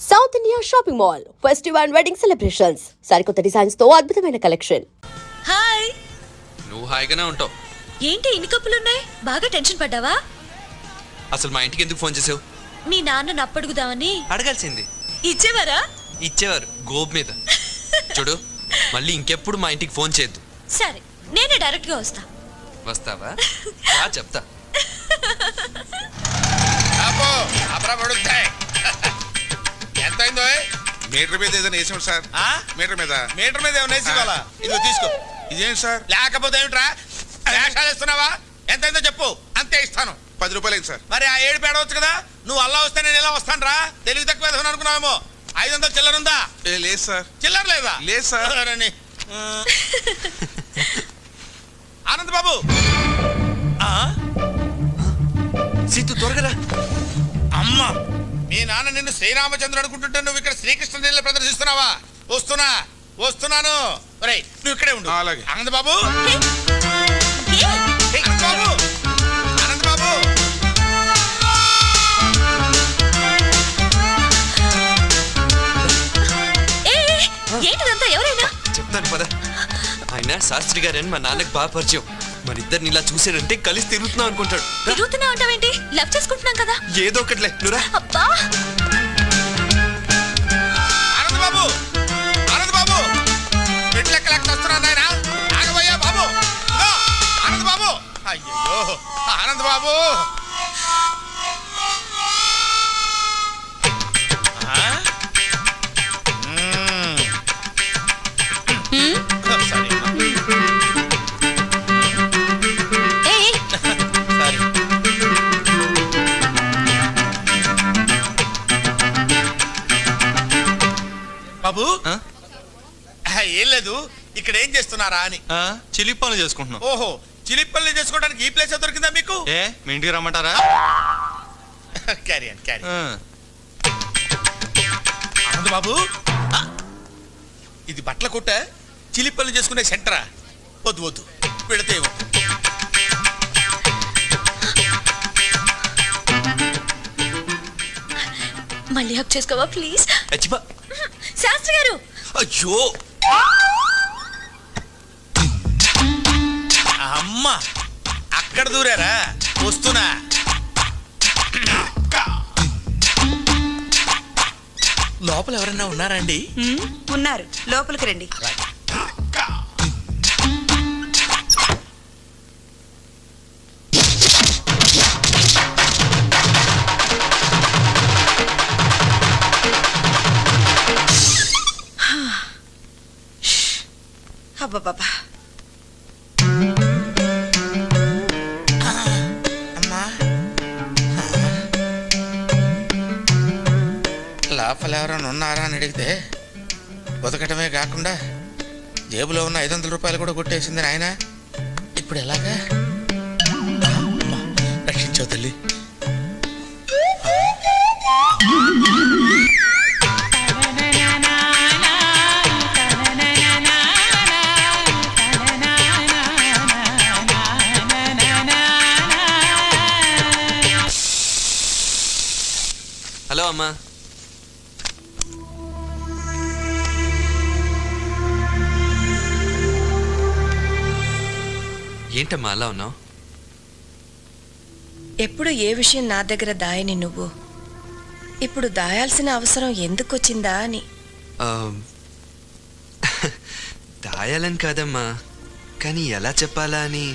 South India shopping mall festive and wedding celebrations సరికొత్త designs తో అద్భుతమైన కలెక్షన్. హాయ్. నువ్వు హాయిగానే ఉంటావు. ఏంటి ఇన్ని కప్పులున్నాయి? బాగా టెన్షన్ పడ్డావా? అసలు మా ఇంటికి ఎందుకు ఫోన్ చేసావు? మీ నాన్న అప్పడుగుదామని. అడగాల్సింది. ఇచ్చేవారా? ఇచ్చేవారు గోబ్ మీద. చూడు, మళ్ళీ ఇంకెప్పుడు మా ఇంటికి ఫోన్ చేయొద్దు. సరే, నేనే డైరెక్ట్ గా వస్తా. వస్తావా? చెప్తా. ఎంత అయిందో? మీటర్ మీద ఏదైనా వేసాడు సార్. మీటర్ మీద ఏమైనా వేసి ఇవ్వాలా? ఇదిగో తీసుకో. ఇదేంటి సార్? లేకపోతే ఏమిట్రా వేషాలు ఇస్తున్నావా? ఎంత అయిందో చెప్పు, అంతే ఇస్తాను. 10 రూపాయలు అయింది సార్. మరి ఆ 7 పేడవచ్చు కదా. నువ్వు అల్లా వస్తే నేను ఎలా వస్తాను రా? తెలివి తక్కువ వేసుకుని అనుకున్నావేమో. 500 చిల్లర ఉందా? లేదు సార్. చిల్లర లేదా? లేదు సార్. ఆనంద్ బాబు, సీతు త్వరగా. అమ్మ, మీ నాన్న నిన్ను శ్రీరామచంద్రుడు అనుకుంటుంటే నువ్వు ఇక్కడ శ్రీకృష్ణ నీళ్ళ ప్రదర్శిస్తున్నావా? వస్తున్నాను. నువ్వు ఇక్కడే ఉండు. అలాగే. ఆనంద్ బాబు, ఆనంద్ బాబు. ఏంటిదంతా? ఎవరైనా చెప్తాను పద. ఆయన శాస్త్రి గారని మా నాన్నకు బాగా పరిచయం. మరి ఇద్దరిని ఇలా చూసాడంటే కలిసి తిరుగుతున్నాం అనుకుంటాడు. తిరుగుతున్నావు అంటావేంటి? లవ్ చేసుకుంటున్నాం కదా. ఏదో ఒకట్లే, నువ్వురా. అబ్బా, ఆనంద్ బాబు, మెట్లెక్కలేక వస్తున్నాను నాయన. ఆగబోయా బాబు. ఆనంద్ బాబు, అయ్యో ఆనంద్ బాబు. బాబు, ఏం లేదు, ఇక్కడ ఏం చేస్తున్నారా అని. చిలిపి పనులు చేసుకుంటున్నాం. ఓహో, చిలిపి పనులు చేసుకోవడానికి ఈ ప్లేస్ దొరికిందా మీకు? మీ ఇంటికి రమ్మంటారా? క్యారీ. ఆనంద్ బాబు, ఇది బట్టల కొట్ట, చిలిపి పనులు చేసుకునే సెంటరా? వద్దు పెడితే మళ్ళీ హక్ చేసుకోవా ప్లీజ్? శాస్త్రి గారు. అయ్యో అమ్మ, అక్కడ దూరారా? వస్తున్నా. లోపల ఎవరన్నా ఉన్నారండి? ఉన్నారు, లోపలికి రండి. అబ్బా, లోపల ఎవరైనా ఉన్నారా అని అడిగితే బతకటమే కాకుండా జేబులో ఉన్న 500 రూపాయలు కూడా కొట్టేసింది నాయన. ఇప్పుడు ఎలాగా? రక్షించావు తల్లి. హలో అమ్మా. ఏంటమ్మా అలా ఉన్నావు? ఎప్పుడు ఏ విషయం నా దగ్గర దాయని నువ్వు ఇప్పుడు దాయాల్సిన అవసరం ఎందుకు వచ్చిందా అని. దాయాలని కాదమ్మా, కానీ ఎలా చెప్పాలా అని.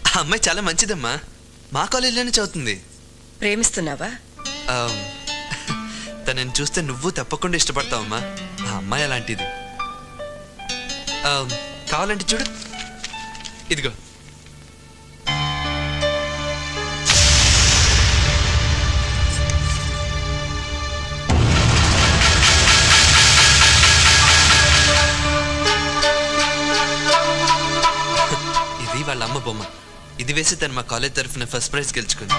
ఆ అమ్మాయి చాలా మంచిదమ్మా, మా కాలేజీలోనే చదువుతుంది. ప్రేమిస్తున్నావా? తనని చూస్తే నువ్వు తప్పకుండా ఇష్టపడతావమ్మా. ఆ అమ్మాయి అలాంటిది. కావాలంటే చూడు, ఇదిగో. ఇది వాళ్ళ అమ్మ బొమ్మ. ఇది వేసి తను మా కాలేజ్ తరఫున ఫస్ట్ ప్రైజ్ గెలుచుకుంది.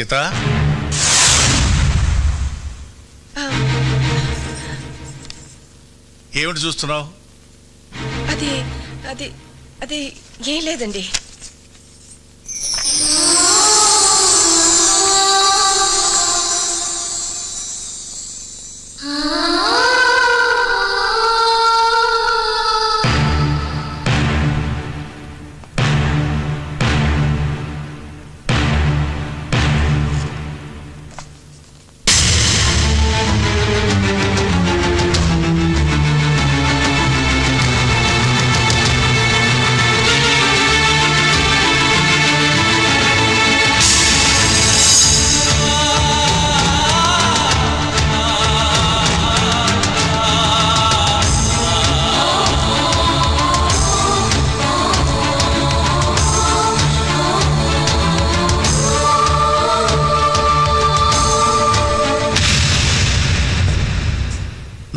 సీత ఏమిటి చూస్తున్నావు? అది అది అది ఏం లేదండి.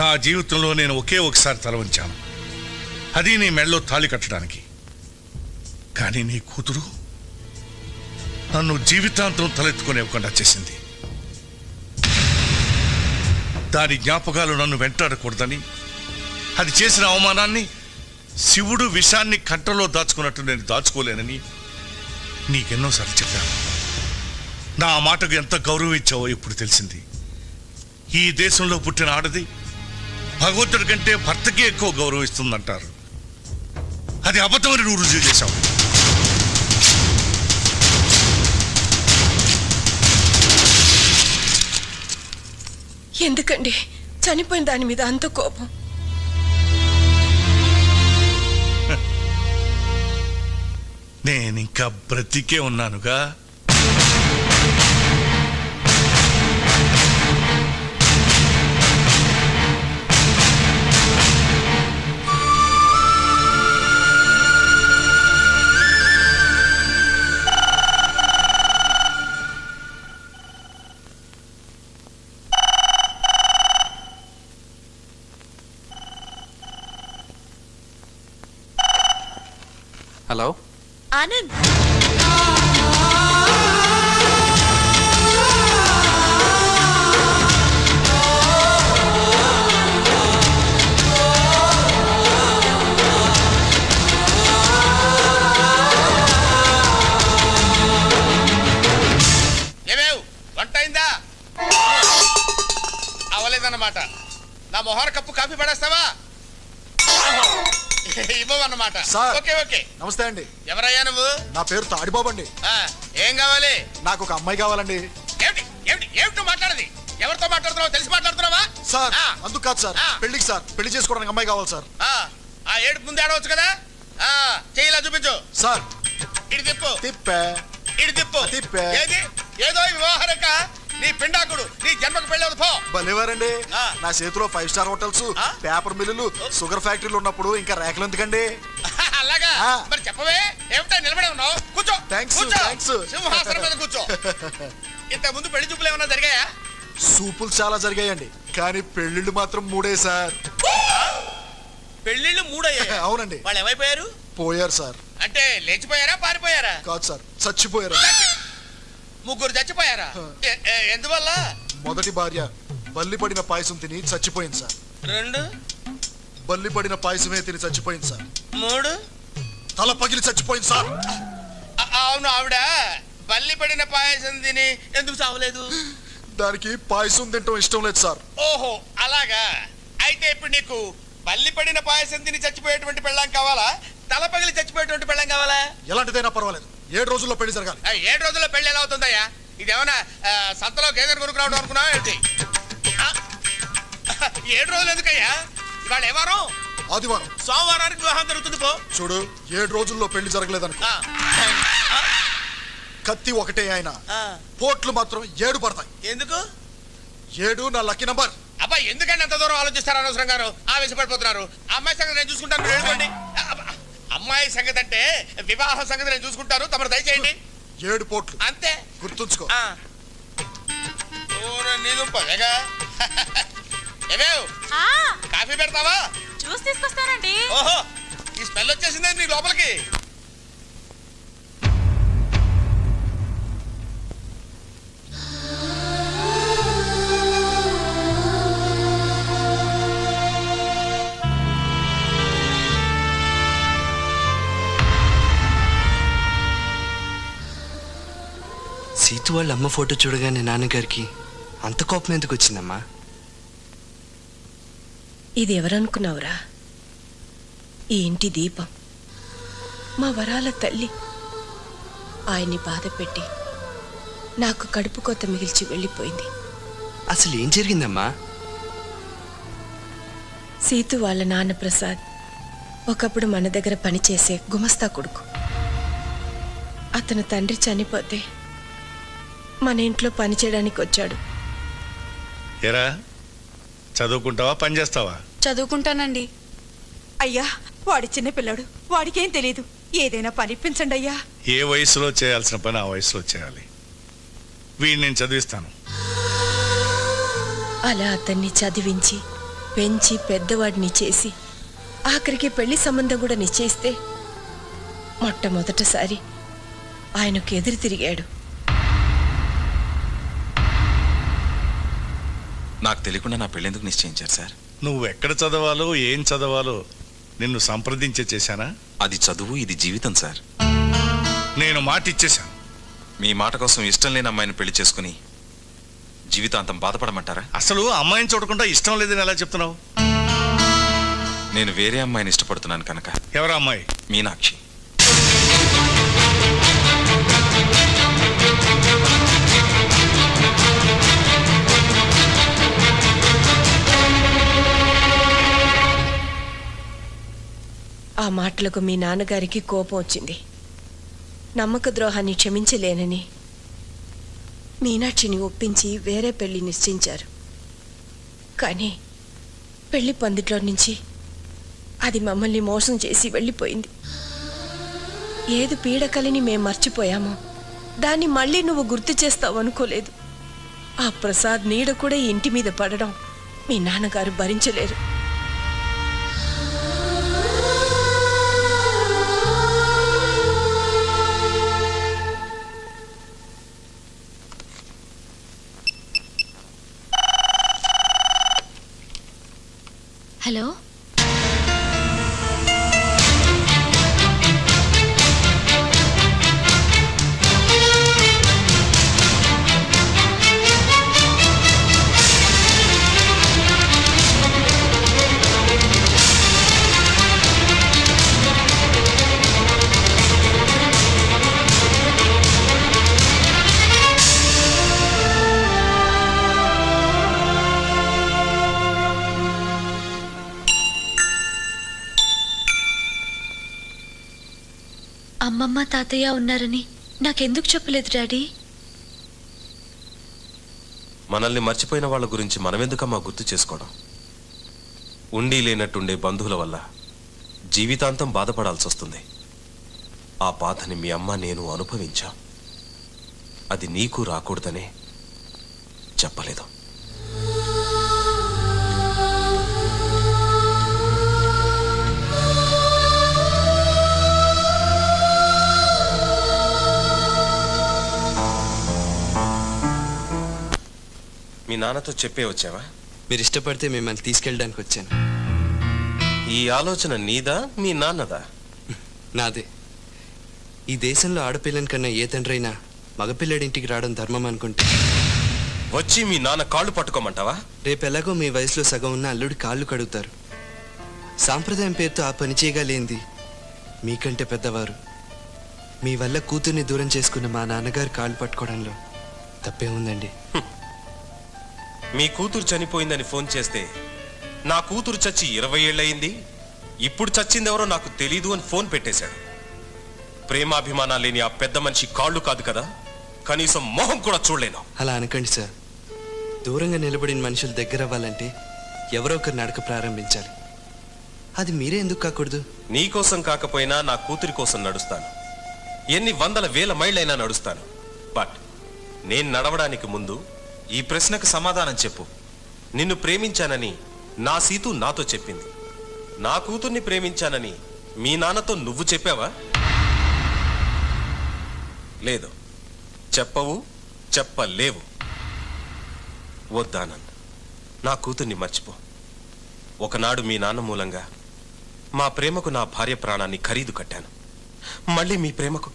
నా జీవితంలో నేను ఒకే ఒకసారి తల వంచాను, అది నీ మెడలో తాళి కట్టడానికి. కానీ నీ కూతురు నన్ను జీవితాంతం తలెత్తుకునేవ్వకుండా చేసింది. దాని జ్ఞాపకాలు నన్ను వెంటాడకూడదని, అది చేసిన అవమానాన్ని శివుడు విషాన్ని కంటలో దాచుకున్నట్టు నేను దాచుకోలేనని నీకెన్నోసార్లు చెప్పాను. నా మాటకు ఎంత గౌరవం ఇచ్చావో ఇప్పుడు తెలిసింది. ఈ దేశంలో పుట్టిన ఆడది భగవంతుడి కంటే భర్తకే ఎక్కువ గౌరవం ఇస్తుందంటారు. అది అబద్ధమని నువ్వు రుజువు చేశావు. ఎందుకండి చనిపోయిన దాని మీద అంత కోపం? నేనింకా బ్రతికే ఉన్నానుగా. హలో ఆనంద్, ఏమేవ్ వంట అయిందా? అవలేదన్నమాట. నా మొహర కప్పు కాఫీ పడేస్తావా? ఇవ్వమన్నమాట. సార్. Okay okay. నమస్తే అండి. ఎవరయ్యా నువ్వు? నా పేరు తాడిబాబు అండి. ఆ, ఏం కావాలి? నాకు ఒక అమ్మాయి కావాలండి. ఏమిటి ఏమిటి ఏమిటి నువ్వు మాట్లాడేది? ఎవరితో మాట్లాడుతున్నావు? తెలిసి మాట్లాడుతున్నావా? సార్ ఆ, అందుకు కాదు సార్, ఆ. పెళ్లికి సార్, పెళ్లి చేసుకోవడానికి అమ్మాయి కావాలి సార్. ఆ ఏడుపు ముందు ఆడవచ్చు కదా. చెయ్యిలా చూపించు. సార్ ఇటు తిప్పు. తిప్పే ఇటు తిప్పు. తిప్పే. ఏది? ఏదో వివాహరక నీ పిండాకుడు నీ జన్మకు పెళ్ళవదు పో. భలేవారండి. ఆ. నా చేతిలో 5 స్టార్ హోటల్స్, ఆ. పేపర్ మిల్లులు, షుగర్ ఫ్యాక్టరీలు ఉన్నప్పుడు ఇంకా రేఖలు ఎందుకండి? అలాగా? ఆ. మరి చెప్పవే, ఏమిటా నిలబడి ఉన్నావు? కూర్చో. థాంక్స్, కూర్చో. థాంక్స్. సింహాసనం మీద కూర్చో. ఇంత ముందు పెళ్లి చూపులు ఏమన్నా జరిగాయా? సూపులు చాలా జరిగాయండి, కానీ పెళ్లిళ్ళు మాత్రం 3 సార్. పెళ్లిళ్ళు 3 అయ్యాయి. అవునండి. వాళ్ళు ఏమైపోయారు? పోయారు సార్. అంటే లేచిపోయారా పారిపోయారా? కాదు సార్, చచ్చిపోయారు. ముగ్గురు చచ్చిపోయారా? ఎందువల్ల? మొదటి భార్య బల్లి పడిన పాయసం తిని చచ్చిపోయింది సార్. 2 బల్లి పడిన పాయసమే తిని చచ్చిపోయింది సార్. 3 తల పగిలి చచ్చిపోయింది సార్. అవును, ఆవిడ బల్లి పడిన పాయసం తిని ఎందుకు చావలేదు? దానికి పాయసం తింటం ఇష్టం లేదు సార్. ఓహో అలాగా. అయితే ఇప్పుడు నీకు బల్లి పడిన పాయసం తిని చచ్చిపోయేటువంటి పెళ్ళాం కావాలా, తల పగిలి చచ్చిపోయేటువంటి పెళ్ళాం కావాలా? ఎలాంటిదైనా పర్వాలేదు, 7 రోజుల్లో పెళ్లి జరగాలి. 7 రోజుల్లో పెళ్లి ఎలా అవుతుందయ్యా? ఇదేమన్నా సంతలో గేదెను కొనుక్కురావడం అనుకున్నావా ఏంటి? 7 రోజులు ఎందుకయ్యా? ఇవాళ ఏ వారం? ఆదివారం. సోమవారానికి వివాహం జరుగుతుంది పో. చూడు, 7 రోజుల్లో పెళ్లి జరగలేదనుకో, కత్తి ఒకటే ఆయన, పోట్లు మాత్రం 7 పడతాయి. ఎందుకు? 7 నా లక్కీ నంబర్. అబ్బా ఎందుకంటే అంత దూరం ఆలోచిస్తారు? అనవసరం గారు ఆవేశపడిపోతున్నారు. అమ్మాయి సంగతి నేను చూసుకుంటాను, మీరు వెళ్ళిపోండి. అమ్మాయి సంగతి అంటే వివాహం సంగతి నేను చూసుకుంటాను, తమరు దయచేయండి. 7 పోట్లు అంతే, గుర్తుంచుకో. కాఫీ పెడతావా? జ్యూస్ తీసుకొస్తానండి. ఓహో, ఈ స్మెల్ వచ్చేసిందే నీ లోపలికి. సీతు వాళ్ళ అమ్మ ఫోటో చూడగానే నాన్నగారికి అంత కోపం ఎందుకు వచ్చిందమ్మా? ఇది ఎవరనుకున్నావురా? ఈ ఇంటి దీపం, మా వరాల తల్లి. ఆయన్ని బాధ పెట్టి నాకు కడుపు కోత మిగిల్చి వెళ్ళిపోయింది. అసలు ఏం జరిగిందమ్మా? సీతు వాళ్ళ నాన్న ప్రసాద్ ఒకప్పుడు మన దగ్గర పనిచేసే గుమస్తా కొడుకు. అతను తండ్రి చనిపోతే మన ఇంట్లో పనిచేయడానికి వచ్చాడు. ఏరా, చదువుకుంటావా పని చేస్తావా? చదువుకుంటానండి. అయ్యా, వాడి చిన్నపిల్లాడు, వాడికేం తెలీదు. ఏదైనా పనిపించండి అయ్యా. ఏ వయసులో చేయాల్సిన పని ఆ వయసులో చేయాలి. వీడిని నేను చదివిస్తాను. అలా అతన్ని చదివించి పెంచి పెద్దవాడిని చేసి ఆఖరికి పెళ్లి సంబంధం కూడా నిశ్చయిస్తే మొట్టమొదటిసారి ఆయనకు ఎదురు తిరిగాడు. నాకు తెలియకుండా నా పెళ్ళెందుకు నిశ్చయించారు సార్? నువ్వు ఎక్కడ చదవాలో ఏం చదవాలో నిన్ను సంప్రదించే చేశానా? అది చదువు, ఇది జీవితం సార్. నేను మాట ఇచ్చేశాను. మీ మాట కోసం ఇష్టం లేని అమ్మాయిని పెళ్లి చేసుకుని జీవితాంతం బాధపడమంటారా? అసలు అమ్మాయిని చూడకుండా ఇష్టం లేదని ఎలా చెప్తున్నావు? నేను వేరే అమ్మాయిని ఇష్టపడుతున్నాను కనుక. ఎవరా అమ్మాయి? మీనాక్షి. ఆ మాటలకు మీ నాన్నగారికి కోపం వచ్చింది. నమ్మక ద్రోహాన్ని క్షమించలేనని మీనాక్షిని ఒప్పించి వేరే పెళ్లి నిశ్చయించారు. కానీ పెళ్లి పందిట్లో నుంచి అది మమ్మల్ని మోసం చేసి వెళ్ళిపోయింది. ఏది పీడకలిని మేం మర్చిపోయామో దాన్ని మళ్ళీ నువ్వు గుర్తు చేస్తావు అనుకోలేదు. ఆ ప్రసాద్ నీడ కూడా ఈ ఇంటి మీద పడడం మీ నాన్నగారు భరించలేరు. హలో, అమ్మమ్మ తాతయ్య ఉన్నారని నాకెందుకు చెప్పలేదు డాడీ? మనల్ని మర్చిపోయిన వాళ్ళ గురించి మనమెందుకమ్మా గుర్తు చేసుకోవడం? ఉండి లేనట్టుండే బంధువుల వల్ల జీవితాంతం బాధపడాల్సి వస్తుంది. ఆ బాధని మీ అమ్మ నేను అనుభవించాం. అది నీకు రాకూడదనే చెప్పలేదు. మీ నాన్నతో చెప్పే వచ్చావా? మీరు ఇష్టపడితే మిమ్మల్ని తీసుకెళ్ళడానికి వచ్చాను. ఈ ఆలోచన నీదా మీ నాన్నదా? నాదే. ఈ దేశంలో ఆడపిల్లని కన్నా ఏ తండ్రైనా మగపిల్లడింటికి రావడం ధర్మం అనుకుంటే వచ్చి మీ నాన్న కాళ్ళు పట్టుకోమంటావా? రేపు ఎలాగో మీ వయసులో సగం ఉన్న అల్లుడి కాళ్ళు కడుగుతారు. సాంప్రదాయం పేరుతో ఆ పని చేయగలేంది మీకంటే పెద్దవారు. మీ వల్ల కూతుర్ని దూరం చేసుకున్న మా నాన్నగారు కాళ్ళు పట్టుకోవడంలో తప్పే ఉందండి. మీ కూతురు చనిపోయిందని ఫోన్ చేస్తే నా కూతురు చచ్చి 20 ఏళ్ళయింది, ఇప్పుడు చచ్చిందెవరో నాకు తెలీదు అని ఫోన్ పెట్టేశాడు. ప్రేమాభిమానాలు లేని ఆ పెద్ద మనిషి కాళ్ళు కాదు కదా, కనీసం మొహం కూడా చూడలేను. అలా అనకండి సార్. దూరంగా నిలబడిన మనుషులు దగ్గర అవ్వాలంటే ఎవరో ఒకరు నడక ప్రారంభించాలి. అది మీరే ఎందుకు కాకూడదు? నీకోసం కాకపోయినా నా కూతురి కోసం నడుస్తాను. ఎన్ని వందల వేల మైళ్ళైనా నడుస్తాను. బట్ నేను నడవడానికి ముందు ఈ ప్రశ్నకు సమాధానం చెప్పు. నిన్ను ప్రేమించానని నా సీతు నాతో చెప్పింది. నా కూతుర్ని ప్రేమించానని మీ నాన్నతో నువ్వు చెప్పావా? లేదు, చెప్పవు, చెప్పలేవు. వద్దానంద్, నా కూతుర్ని మర్చిపో. ఒకనాడు మీ నాన్న మూలంగా మా ప్రేమకు నా భార్య ప్రాణాన్ని ఖరీదు కట్టాను. మళ్ళీ మీ ప్రేమకు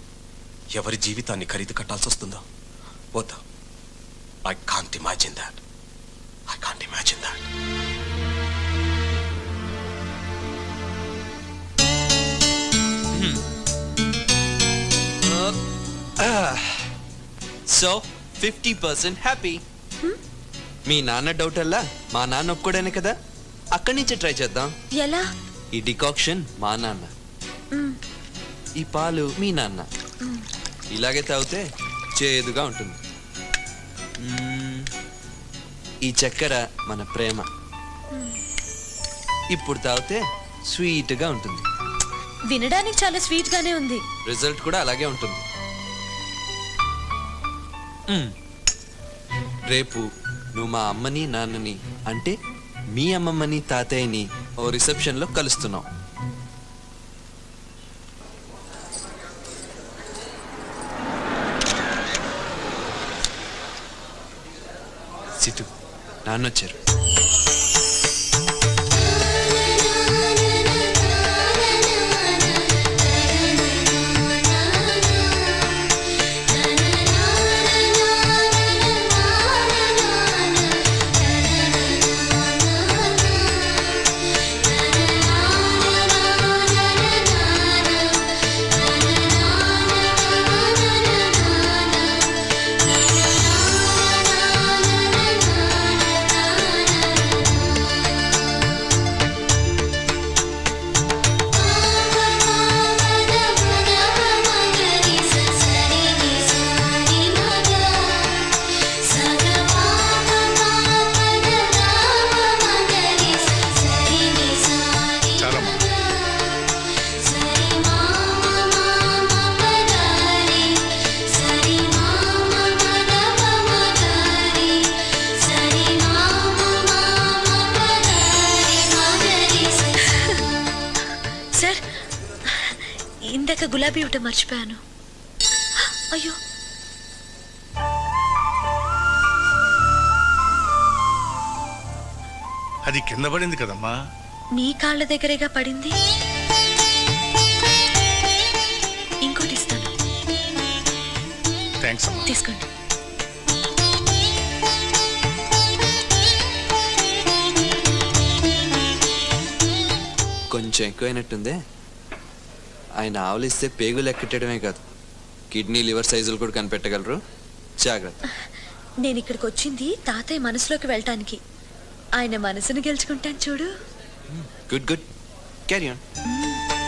ఎవరి జీవితాన్ని ఖరీదు కట్టాల్సి వస్తుందో వద్దు. I can't imagine that. I can't imagine that. So 50% happy. మీ నాన్న డౌట్ అల్లా మా నాన్న ఒప్పుకోడానే కదా, అక్కడి నుంచే ట్రై చేద్దాం. ఎలా? ఈ డికాక్షన్ మా నాన్న, ఈ పాలు మీ నాన్న. ఇలాగే తాగితే చేదుగా ఉంటుంది. ఈ చక్కెర మన ప్రేమ. ఇప్పుడు తాగితే స్వీట్గా ఉంటుంది. వినడానికి చాలా స్వీట్ గానే ఉంది. రిజల్ట్ కూడా అలాగే ఉంటుంది. రేపు నువ్వు మా అమ్మని నాన్నని అంటే మీ అమ్మమ్మని తాతయ్యని ఓ రిసెప్షన్లో కలుస్తున్నావు. సిటు నాన్నొచ్చారు. చాలమ్మా. సార్, ఇందాక గులాబీ ఇవ్వటం మర్చిపోయాను. అయ్యో, అది కింద పడింది కదమ్మా. మీ కాళ్ళ దగ్గరేగా పడింది. ఇంకోటి ఇస్తాను, థ్యాంక్స్ అమ్మా. తీసుకోండి. కొంచెం ఎక్కువైనట్టుందే. ఆయన ఆవలిస్తే పేగులు ఎక్కటమే కాదు, కిడ్నీ లివర్ సైజులు కూడా కనిపెట్టగలరు. జాగ్రత్త. నేను ఇక్కడికి వచ్చింది తాతయ్య మనసులోకి వెళ్ళటానికి. ఆయన మనసును గెలుచుకుంటాను చూడు. Good good, carry on.